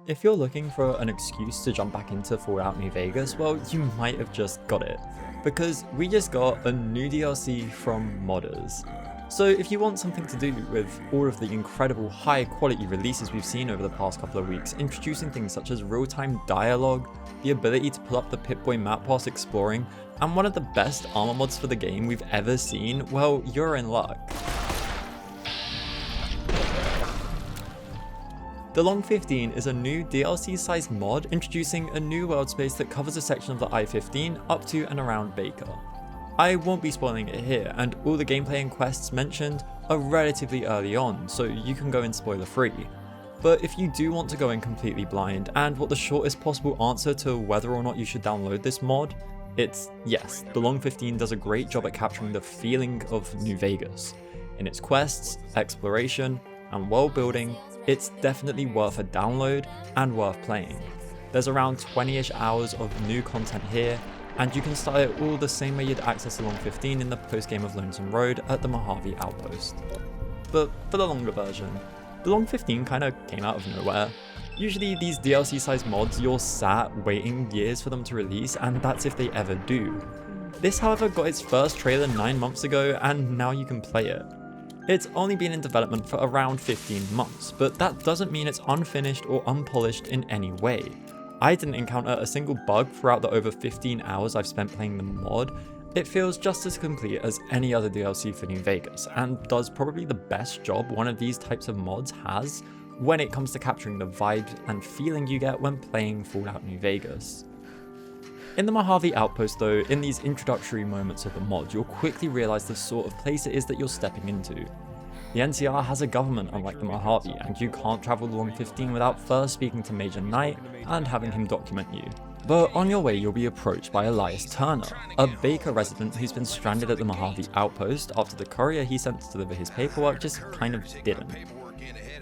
If you're looking for an excuse to jump back into Fallout New Vegas, well, you might have just got it, because we just got a new DLC from modders. So if you want something to do with all of the incredible high quality releases we've seen over the past couple of weeks, introducing things such as real-time dialogue, the ability to pull up the PipBoy map whilst exploring, and one of the best armor mods for the game we've ever seen, well, you're in luck. The L15 is a new DLC-sized mod introducing a new world space that covers a section of the I-15 up to and around Baker. I won't be spoiling it here, and all the gameplay and quests mentioned are relatively early on, so you can go in spoiler free. But if you do want to go in completely blind and want the shortest possible answer to whether or not you should download this mod, it's yes, the L15 does a great job at capturing the feeling of New Vegas. In its quests, exploration, and world building, it's definitely worth a download and worth playing. There's around 20-ish hours of new content here, and you can start it all the same way you'd access the L15 in the post-game of Lonesome Road at the Mojave Outpost. But for the longer version, the L15 kinda came out of nowhere. Usually these DLC-sized mods, you're sat waiting years for them to release, and that's if they ever do. This however got its first trailer 9 months ago, and now you can play it. It's only been in development for around 15 months, but that doesn't mean it's unfinished or unpolished in any way. I didn't encounter a single bug throughout the over 15 hours I've spent playing the mod. It feels just as complete as any other DLC for New Vegas, and does probably the best job one of these types of mods has when it comes to capturing the vibe and feeling you get when playing Fallout New Vegas. In the Mojave Outpost though, in these introductory moments of the mod, you'll quickly realise the sort of place it is that you're stepping into. The NCR has a government unlike the Mojave, and you can't travel the L15 without first speaking to Major Knight and having him document you. But on your way you'll be approached by Elias Turner, a Baker resident who's been stranded at the Mojave Outpost after the courier he sent to deliver his paperwork just kind of didn't.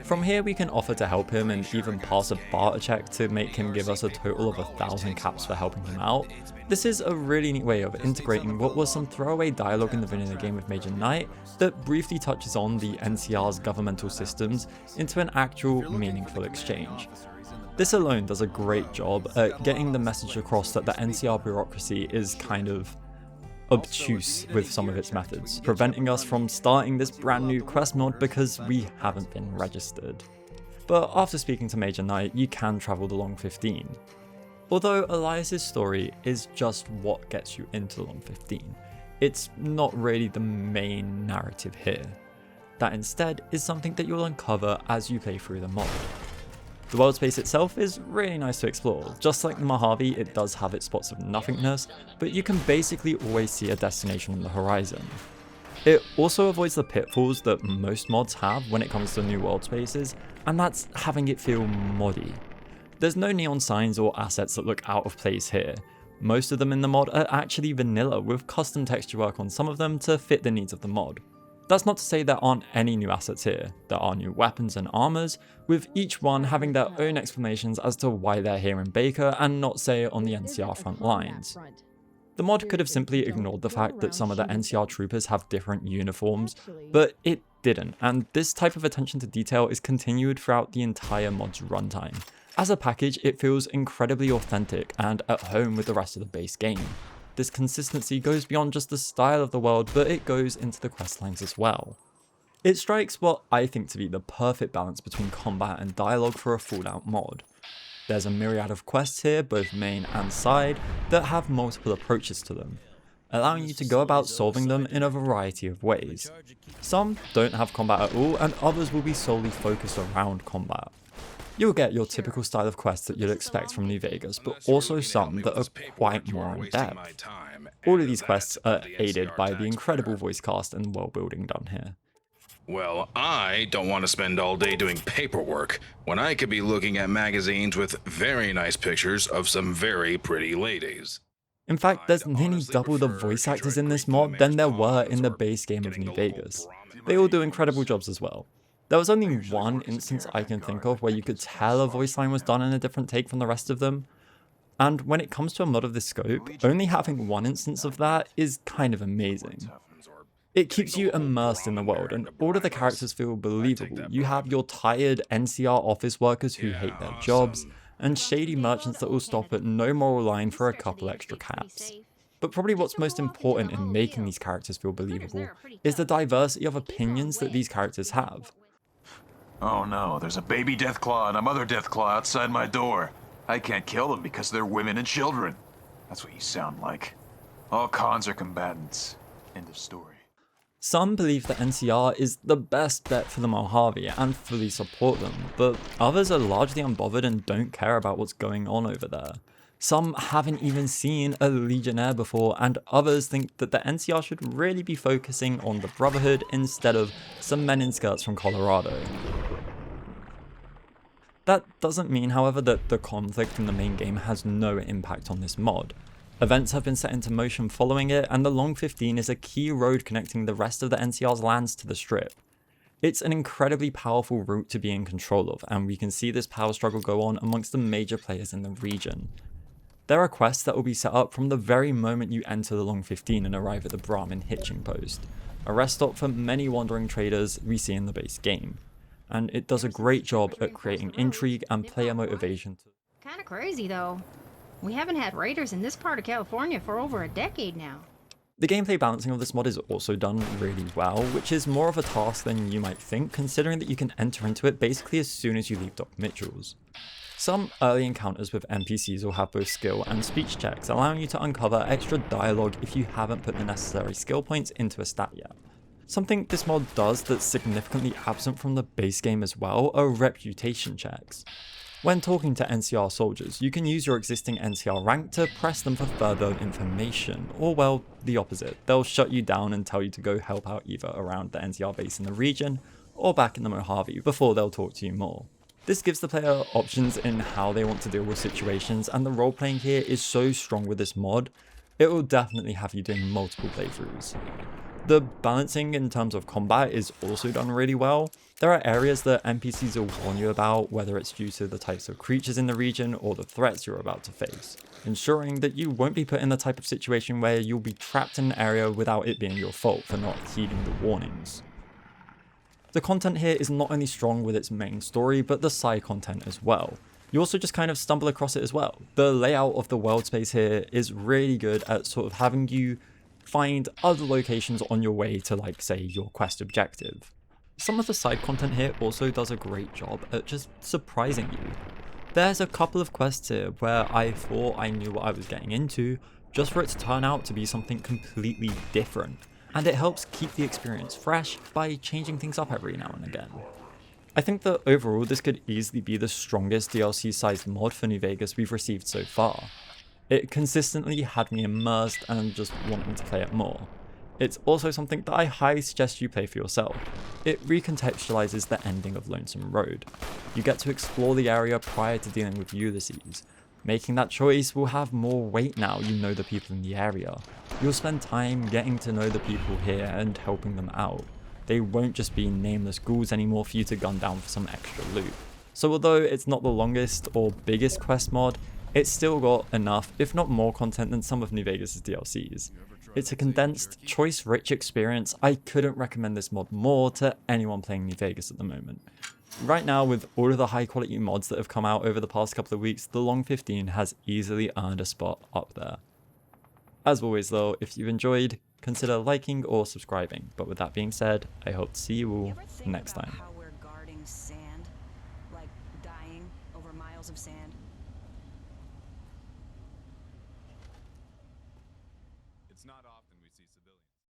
From here we can offer to help him and even pass a barter check to make him give us a total of 1,000 caps for helping him out. This is a really neat way of integrating what was some throwaway dialogue in the vanilla game with Major Knight that briefly touches on the NCR's governmental systems into an actual meaningful exchange. This alone does a great job at getting the message across that the NCR bureaucracy is kind of obtuse with some of its methods, preventing us from starting this brand new quest mod because we haven't been registered. But after speaking to Major Knight, you can travel the L15. Although Elias's story is just what gets you into the L15, it's not really the main narrative here. That instead is something that you'll uncover as you play through the mod. The world space itself is really nice to explore. Just like the Mojave, it does have its spots of nothingness, but you can basically always see a destination on the horizon. It also avoids the pitfalls that most mods have when it comes to new world spaces, and that's having it feel moddy. There's no neon signs or assets that look out of place here. Most of them in the mod are actually vanilla, with custom texture work on some of them to fit the needs of the mod. That's not to say there aren't any new assets here. There are new weapons and armors, with each one having their own explanations as to why they're here in Baker and not say on the NCR front lines. The mod could have simply ignored the fact that some of the NCR troopers have different uniforms, but it didn't, and this type of attention to detail is continued throughout the entire mod's runtime. As a package, it feels incredibly authentic and at home with the rest of the base game. This consistency goes beyond just the style of the world, but it goes into the questlines as well. It strikes what I think to be the perfect balance between combat and dialogue for a Fallout mod. There's a myriad of quests here, both main and side, that have multiple approaches to them, allowing you to go about solving them in a variety of ways. Some don't have combat at all, and others will be solely focused around combat. You'll get your typical style of quests that you'd expect from New Vegas, but also some that are quite more in depth. All of these quests are aided by the incredible voice cast and world building done here. Well, I don't want to spend all day doing paperwork when I could be looking at magazines with very nice pictures of some very pretty ladies. In fact, there's nearly double the voice actors in this mod than there were in the base game of New Vegas. They all do incredible jobs as well. There was only one instance I can think of where you could tell a voice line was done in a different take from the rest of them. And when it comes to a mod of this scope, only having one instance of that is kind of amazing. It keeps you immersed in the world, and all of the characters feel believable. You have your tired NCR office workers who hate their jobs, and shady merchants that will stop at no moral line for a couple extra caps. But probably what's most important in making these characters feel believable is the diversity of opinions that these characters have. Oh no, there's a baby Deathclaw and a mother Deathclaw outside my door. I can't kill them because they're women and children. That's what you sound like. All cons are combatants. End of story. Some believe that NCR is the best bet for the Mojave and fully support them, but others are largely unbothered and don't care about what's going on over there. Some haven't even seen a Legionnaire before, and others think that the NCR should really be focusing on the Brotherhood instead of some men in skirts from Colorado. That doesn't mean, however, that the conflict in the main game has no impact on this mod. Events have been set into motion following it, and the Long 15 is a key road connecting the rest of the NCR's lands to the Strip. It's an incredibly powerful route to be in control of, and we can see this power struggle go on amongst the major players in the region. There are quests that will be set up from the very moment you enter the Long 15 and arrive at the Brahmin hitching post, a rest stop for many wandering traders we see in the base game, and it does a great job at creating intrigue and player motivation. Kinda crazy though. We haven't had raiders in this part of California for over a decade now. The gameplay balancing of this mod is also done really well, which is more of a task than you might think, considering that you can enter into it basically as soon as you leave Doc Mitchell's. Some early encounters with NPCs will have both skill and speech checks, allowing you to uncover extra dialogue if you haven't put the necessary skill points into a stat yet. Something this mod does that's significantly absent from the base game as well are reputation checks. When talking to NCR soldiers, you can use your existing NCR rank to press them for further information, or well, the opposite. They'll shut you down and tell you to go help out either around the NCR base in the region, or back in the Mojave before they'll talk to you more. This gives the player options in how they want to deal with situations, and the role playing here is so strong with this mod, it will definitely have you doing multiple playthroughs. The balancing in terms of combat is also done really well. There are areas that NPCs will warn you about, whether it's due to the types of creatures in the region or the threats you're about to face, ensuring that you won't be put in the type of situation where you'll be trapped in an area without it being your fault for not heeding the warnings. The content here is not only strong with its main story, but the side content as well. You also just kind of stumble across it as well. The layout of the world space here is really good at sort of having you find other locations on your way to, like, say, your quest objective. Some of the side content here also does a great job at just surprising you. There's a couple of quests here where I thought I knew what I was getting into, just for it to turn out to be something completely different, and it helps keep the experience fresh by changing things up every now and again. I think that overall this could easily be the strongest DLC sized mod for New Vegas we've received so far. It consistently had me immersed and just wanting to play it more. It's also something that I highly suggest you play for yourself. It recontextualizes the ending of Lonesome Road. You get to explore the area prior to dealing with Ulysses. Making that choice will have more weight now you know the people in the area. You'll spend time getting to know the people here and helping them out. They won't just be nameless ghouls anymore for you to gun down for some extra loot. So although it's not the longest or biggest quest mod, it's still got enough, if not more content than some of New Vegas' DLCs. It's a condensed, choice-rich experience. I couldn't recommend this mod more to anyone playing New Vegas at the moment. Right now, with all of the high-quality mods that have come out over the past couple of weeks, the Long 15 has easily earned a spot up there. As always though, if you've enjoyed, consider liking or subscribing. But with that being said, I hope to see you all next time. How we're guarding sand, like dying over miles of sand. It's not often we see civilians.